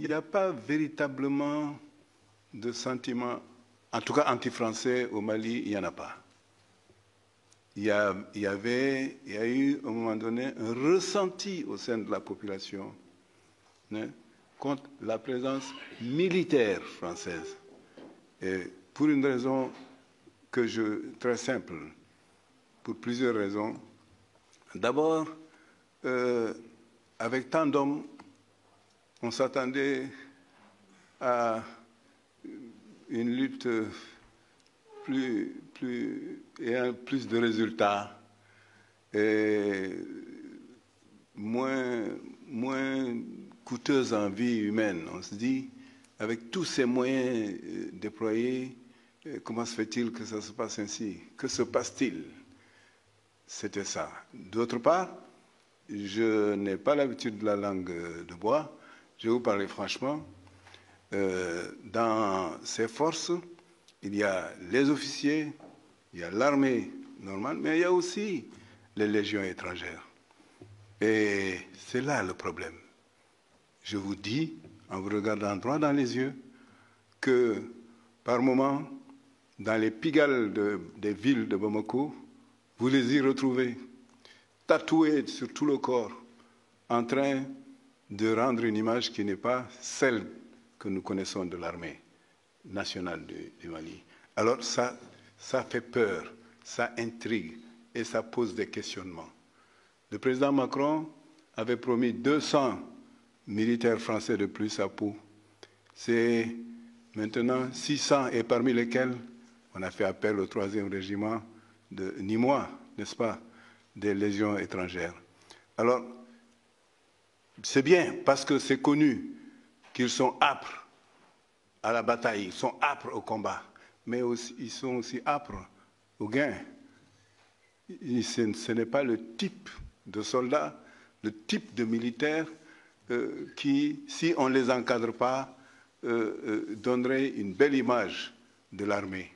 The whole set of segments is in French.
n'y a pas véritablement de sentiment, en tout cas anti-français au Mali, il n'y en a pas. Il y a eu, à un moment donné, un ressenti au sein de la population, hein, contre la présence militaire française. Et pour une raison très simple, pour plusieurs raisons. D'abord, avec tant d'hommes, on s'attendait à une lutte ayant plus de résultats et moins coûteuse en vie humaine. On se dit, avec tous ces moyens déployés, comment se fait-il que ça se passe ainsi? Que se passe-t-il? C'était ça. D'autre part, je n'ai pas l'habitude de la langue de bois. Je vais vous parler franchement. Dans ces forces, il y a les officiers, il y a l'armée normale, mais il y a aussi les légions étrangères. Et c'est là le problème. Je vous dis, en vous regardant droit dans les yeux, que par moments, dans les pigalle des villes de Bamako, vous les y retrouvez, tatoués sur tout le corps, en train de rendre une image qui n'est pas celle que nous connaissons de l'armée nationale du Mali. Alors ça fait peur, ça intrigue et ça pose des questionnements. Le président Macron avait promis 200 militaires français de plus à Pau. C'est maintenant 600 et parmi lesquels on a fait appel au 3e régiment de Nîmois, n'est-ce pas, des légions étrangères. Alors, c'est bien parce que c'est connu qu'ils sont âpres à la bataille, ils sont âpres au combat, mais aussi, ils sont aussi âpres au gain. Ce n'est pas le type de soldats, le type de militaires qui, si on ne les encadre pas, donnerait une belle image de l'armée.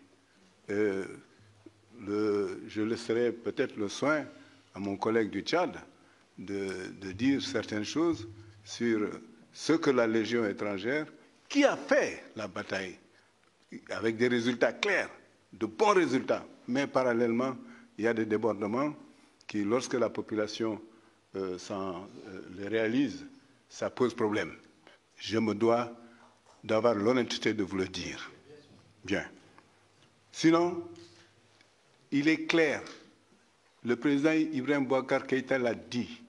Je laisserai peut-être le soin à mon collègue du Tchad de dire certaines choses sur ce que la Légion étrangère, qui a fait la bataille avec des résultats clairs, de bons résultats, mais parallèlement, il y a des débordements qui, lorsque la population les réalise, ça pose problème. Je me dois d'avoir l'honnêteté de vous le dire. Bien. Sinon, il est clair, le président Ibrahim Boubacar Keïta l'a dit,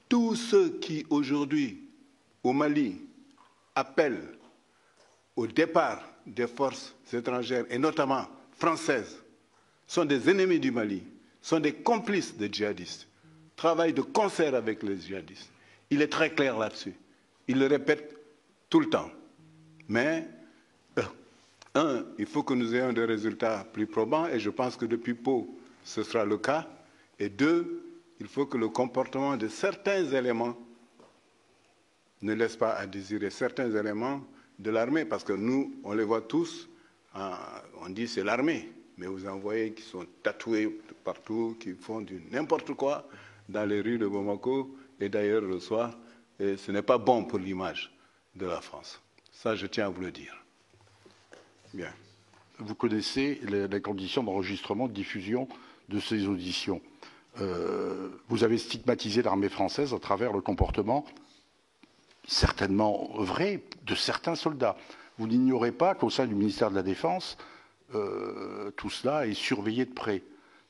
tous ceux qui aujourd'hui, au Mali, appellent au départ des forces étrangères, et notamment françaises, sont des ennemis du Mali, sont des complices des djihadistes, travaillent de concert avec les djihadistes. Il est très clair là-dessus. Il le répète tout le temps. Mais, il faut que nous ayons des résultats plus probants, et je pense que depuis Pau, ce sera le cas. Et 2, il faut que le comportement de certains éléments ne laisse pas à désirer, certains éléments de l'armée, parce que nous, on les voit tous, on dit c'est l'armée, mais vous en voyez qui sont tatoués partout, qui font du n'importe quoi dans les rues de Bamako et d'ailleurs le soir, et ce n'est pas bon pour l'image de la France. Ça, je tiens à vous le dire. Bien. Vous connaissez les conditions d'enregistrement, de diffusion de ces auditions. Vous avez stigmatisé l'armée française à travers le comportement certainement vrai de certains soldats. Vous n'ignorez pas qu'au sein du ministère de la Défense, tout cela est surveillé de près,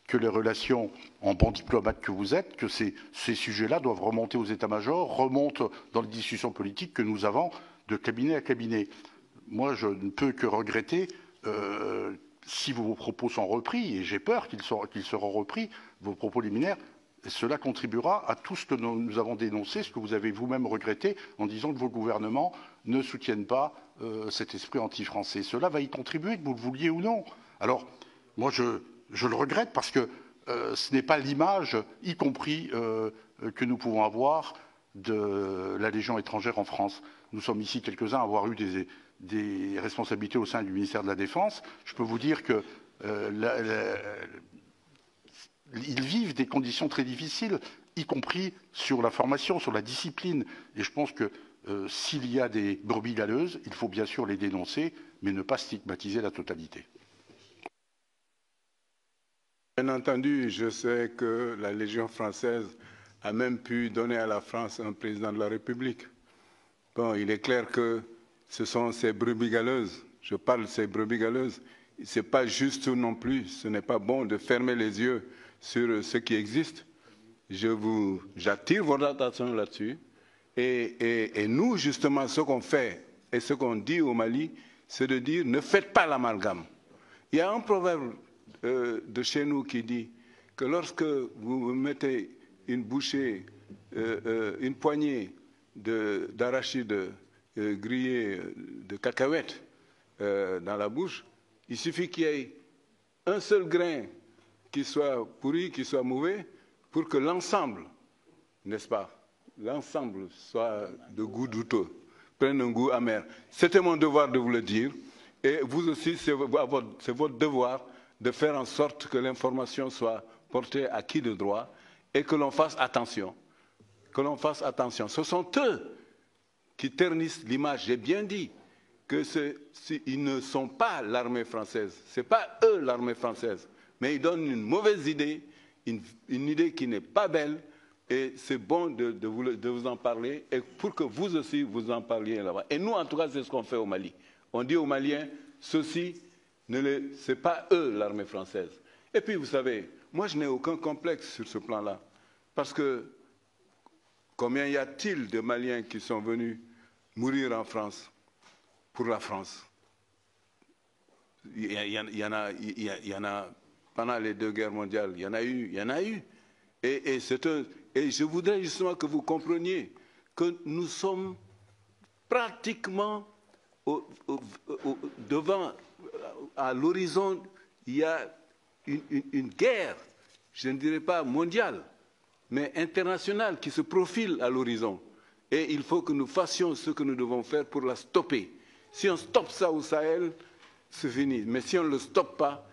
que les relations en bon diplomate que vous êtes, que ces sujets-là doivent remonter aux états-majors, remontent dans les discussions politiques que nous avons de cabinet à cabinet. Moi, je ne peux que regretter, si vos propos sont repris, et j'ai peur qu'ils seront repris, vos propos liminaires, cela contribuera à tout ce que nous avons dénoncé, ce que vous avez vous-même regretté en disant que vos gouvernements ne soutiennent pas cet esprit anti-français. Cela va y contribuer, que vous le vouliez ou non. Alors, moi, je le regrette parce que ce n'est pas l'image, y compris que nous pouvons avoir de la Légion étrangère en France. Nous sommes ici quelques-uns à avoir eu des responsabilités au sein du ministère de la Défense. Je peux vous dire que ils vivent des conditions très difficiles, y compris sur la formation, sur la discipline. Et je pense que S'il y a des brebis galeuses, il faut bien sûr les dénoncer, mais ne pas stigmatiser la totalité. Bien entendu, je sais que la Légion française a même pu donner à la France un président de la République. Bon, il est clair que ce sont ces brebis galeuses, je parle de ces brebis galeuses, ce n'est pas juste non plus, ce n'est pas bon de fermer les yeux sur ce qui existe. J'attire votre attention là-dessus. Et nous, justement, ce qu'on fait et ce qu'on dit au Mali, c'est de dire ne faites pas l'amalgame. Il y a un proverbe de chez nous qui dit que lorsque vous mettez une bouchée, une poignée d'arachides grillés de cacahuètes dans la bouche, il suffit qu'il y ait un seul grain qui soit pourri, qui soit mauvais, pour que l'ensemble, n'est-ce pas, l'ensemble soit de goût douteux, prenne un goût amer. C'était mon devoir de vous le dire. Et vous aussi, c'est votre devoir de faire en sorte que l'information soit portée à qui de droit et que l'on fasse attention. Que l'on fasse attention. Ce sont eux qui ternissent l'image. J'ai bien dit qu'ils ne sont pas l'armée française. Ce n'est pas eux l'armée française. Mais ils donnent une mauvaise idée, une idée qui n'est pas belle. Et c'est bon de vous en parler et pour que vous aussi vous en parliez là-bas. Et nous, en tout cas, c'est ce qu'on fait au Mali. On dit aux Maliens, ceci, ce n'est pas eux l'armée française. Et puis, vous savez, moi, je n'ai aucun complexe sur ce plan-là. Parce que combien y a-t-il de Maliens qui sont venus mourir en France pour la France? Il y en a pendant les 2 guerres mondiales, il y en a eu. Et je voudrais justement que vous compreniez que nous sommes pratiquement devant, à l'horizon, il y a une guerre, je ne dirais pas mondiale, mais internationale qui se profile à l'horizon. Et il faut que nous fassions ce que nous devons faire pour la stopper. Si on stoppe ça au Sahel, c'est fini. Mais si on ne le stoppe pas,